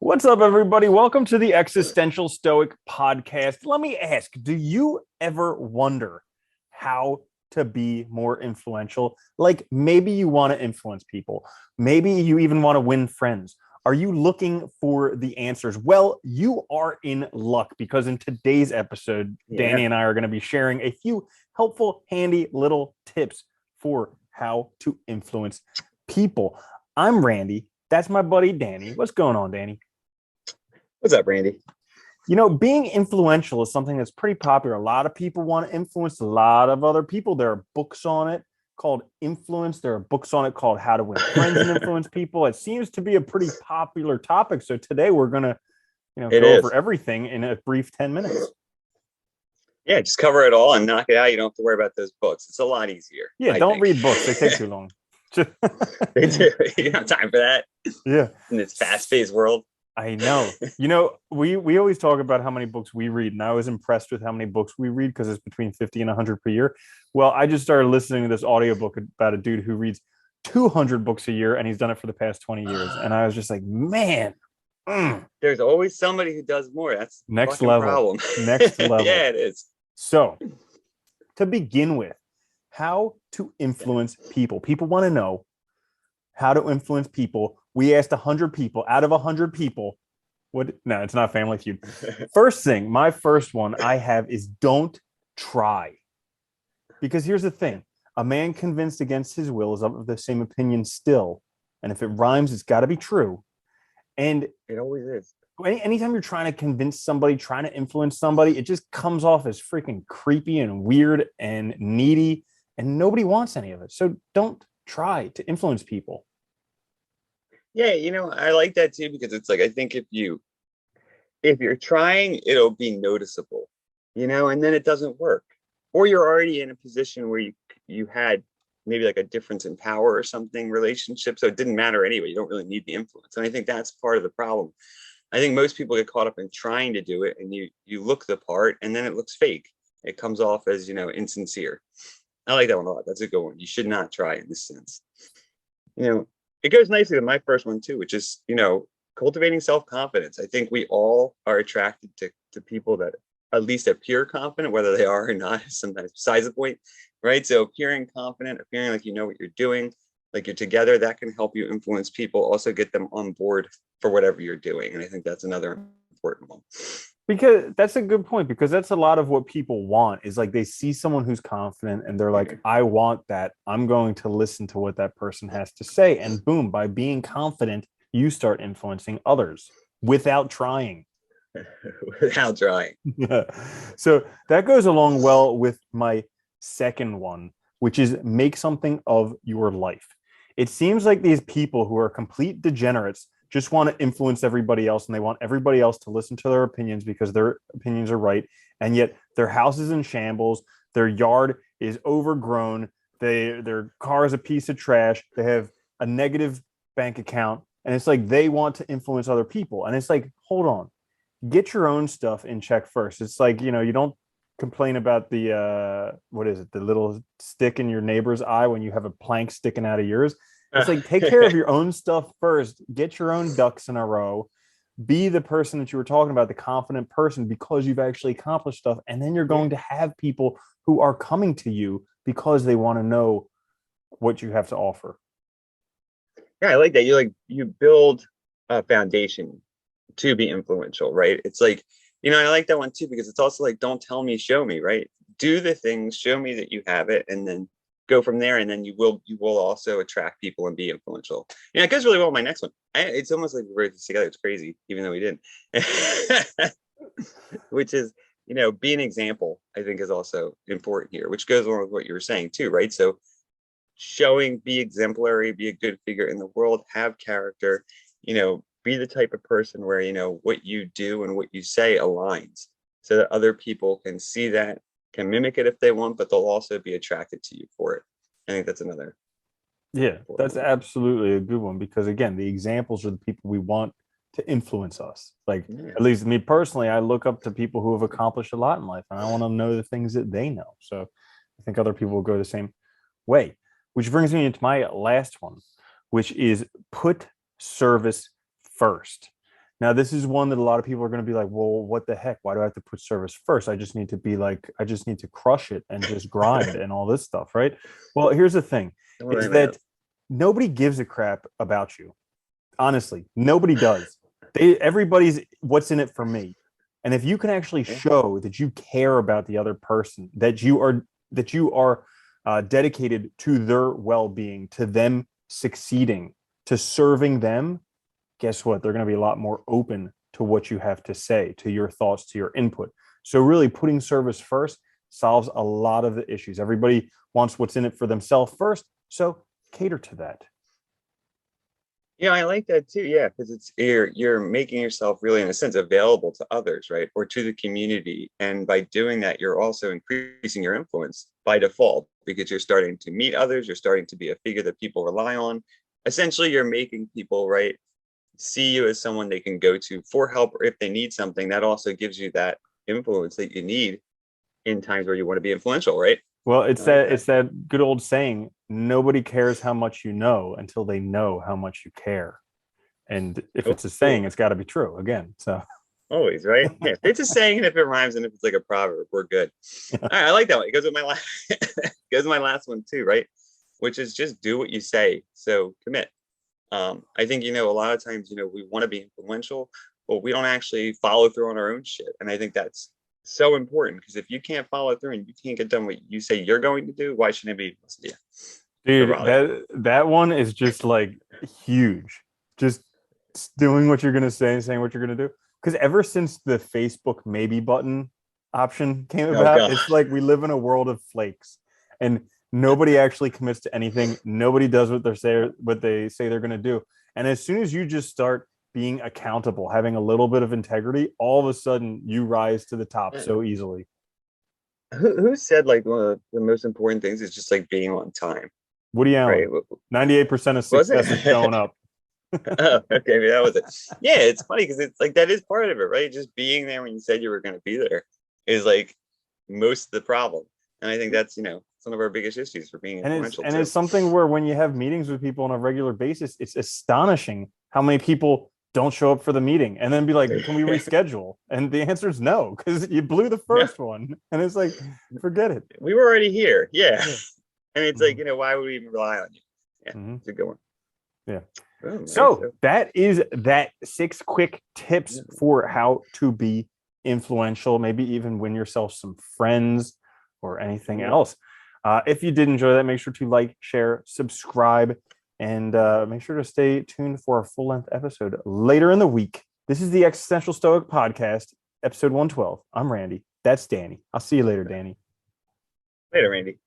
What's up, everybody? Welcome to the Existential Stoic podcast. Let me ask, do you ever wonder how to be more influential? Like maybe you want to influence people. Maybe you even want to win friends. Are you looking for the answers? Well, you are in luck because in today's episode, Danny and I are going to be sharing a few helpful, handy little tips for how to influence people. I'm Randy. That's my buddy, Danny. What's going on, Danny? What's up, Randy? You know, being influential is something that's pretty popular. A lot of people want to influence a lot of other people. There are books on it called Influence. There are books on it called How to Win Friends and Influence People. It seems to be a pretty popular topic. So today we're going to, go over everything in a brief 10 minutes. Yeah, just cover it all and knock it out. You don't have to worry about those books. It's a lot easier. Yeah, don't read books. They take too long. They do. You don't have time for that. Yeah. In this fast-paced world. I know. We always talk about how many books we read, and I was impressed with how many books we read because it's between 50 and 100 per year. Well, I just started listening to this audiobook about a dude who reads 200 books a year, and he's done it for the past 20 years. And I was just like, man. There's always somebody who does more. That's next level. Problem. Next level. Yeah, it is. So, to begin with, how to influence people. People want to know how to influence people. We asked 100 people. Out of 100 people, no, it's not Family Feud. First thing, my first one I have is don't try. Because here's the thing. A man convinced against his will is of the same opinion still. And if it rhymes, it's got to be true. And it always is. Anytime you're trying to convince somebody, trying to influence somebody, it just comes off as freaking creepy and weird and needy. And nobody wants any of it. So don't try to influence people. Yeah, I like that too, because it's like, I think if you're trying, it'll be noticeable, and then it doesn't work. Or you're already in a position where you had maybe like a difference in power or something, relationship. So it didn't matter anyway. You don't really need the influence. And I think that's part of the problem. I think most people get caught up in trying to do it, and you look the part and then it looks fake. It comes off as, insincere. I like that one a lot. That's a good one. You should not try in this sense. It goes nicely with my first one too, which is, cultivating self-confidence. I think we all are attracted to people that at least appear confident, whether they are or not, sometimes besides the point, right? So appearing confident, appearing like you know what you're doing, like you're together, that can help you influence people, also get them on board for whatever you're doing. And I think that's another important one. Because that's a good point, because that's a lot of what people want is like they see someone who's confident and they're like, I want that. I'm going to listen to what that person has to say. And boom, by being confident, you start influencing others without trying. Without trying. Yeah. So that goes along well with my second one, which is make something of your life. It seems like these people who are complete degenerates just want to influence everybody else, and they want everybody else to listen to their opinions because their opinions are right. And yet their house is in shambles. Their yard is overgrown. Their car is a piece of trash. They have a negative bank account. And it's like they want to influence other people. And it's like, hold on, get your own stuff in check first. It's like, you don't complain about the, the little stick in your neighbor's eye when you have a plank sticking out of yours. It's like, take care of your own stuff first. Get your own ducks in a row. Be the person that you were talking about, the confident person, because you've actually accomplished stuff. And then you're going to have people who are coming to you because they want to know what you have to offer. Yeah, I like that. You build a foundation to be influential, right? It's like, I like that one too, because it's also like, don't tell me, show me, right? Do the things, show me that you have it, and then go from there, and then you will also attract people and be influential. It goes really well with my next one. It's almost like we wrote this together. It's crazy, even though we didn't. Which is, be an example, I think, is also important here, which goes along with what you were saying too, right? So be exemplary, be a good figure in the world, have character, be the type of person where, what you do and what you say aligns, so that other people can see that, can mimic it if they want, but they'll also be attracted to you for it. I think that's another. Yeah, that's absolutely a good one, because again, the examples are the people we want to influence us. Like, at least me personally, I look up to people who have accomplished a lot in life, and I want to know the things that they know. So I think other people will go the same way, which brings me into my last one, which is put service first. Now, this is one that a lot of people are going to be like, well, what the heck? Why do I have to put service first? I just need to be like, I just need to crush it and just grind and all this stuff, right? Well, here's the thing Don't worry, is man. that nobody gives a crap about you. Honestly, nobody does. Everybody's what's in it for me. And if you can actually Yeah. show that you care about the other person, that you are dedicated to their well-being, to them succeeding, to serving them, guess what? They're going to be a lot more open to what you have to say, to your thoughts, to your input. So really putting service first solves a lot of the issues. Everybody wants what's in it for themselves first. So cater to that. Yeah, I like that too. Yeah, because it's you're making yourself really, in a sense, available to others, right? Or to the community. And by doing that, you're also increasing your influence by default because you're starting to meet others, you're starting to be a figure that people rely on. Essentially, you're making people, right, see you as someone they can go to for help or if they need something. That also gives you that influence that you need in times where you want to be influential, right? Well, I like that. it's that good old saying, nobody cares how much you know until they know how much you care. And if it's a saying, Cool. it's got to be true again. So Always, right? Yeah, if it's a saying and if it rhymes and if it's like a proverb, we're good. yeah. All right, I like that one. It goes with my last goes with my last one too, right? Which is just do what you say. So commit. I think, a lot of times, we want to be influential, but we don't actually follow through on our own shit. And I think that's so important because if you can't follow through and you can't get done what you say you're going to do, why shouldn't it be listen to you? Or Dude, bother you? that one is just like huge. Just doing what you're gonna say and saying what you're gonna do. Because ever since the Facebook maybe button option came Oh about, God. it's like we live in a world of flakes, and nobody actually commits to anything. Nobody does what they say they're gonna do. And as soon as you just start being accountable, having a little bit of integrity, all of a sudden you rise to the top so easily. Who said like one of the most important things is just like being on time, Woody right? Allen, 98% of Was success is showing it? up. Oh, okay, maybe that was it. Yeah, it's funny because it's like that is part of it, right? Just being there when you said you were going to be there is like most of the problem. And I think that's, some of our biggest issues for being influential And it's too. something where when you have meetings with people on a regular basis, it's astonishing how many people don't show up for the meeting and then be like, can we reschedule? And the answer is no, because you blew the No, first one. And it's like, forget it. we were already here. Yeah. Yeah. And it's like, Mhm. why would we even rely on you? Yeah, Mhm. it's a good one. Yeah. Oh, nice. So that is that 6 quick tips Yeah. for how to be influential, maybe even win yourself some friends or anything Yeah. else. If you did enjoy that, make sure to like, share, subscribe, and make sure to stay tuned for a full-length episode later in the week. This is the Existential Stoic Podcast, episode 112. I'm Randy. That's Danny. I'll see you later, Danny. Later, Randy.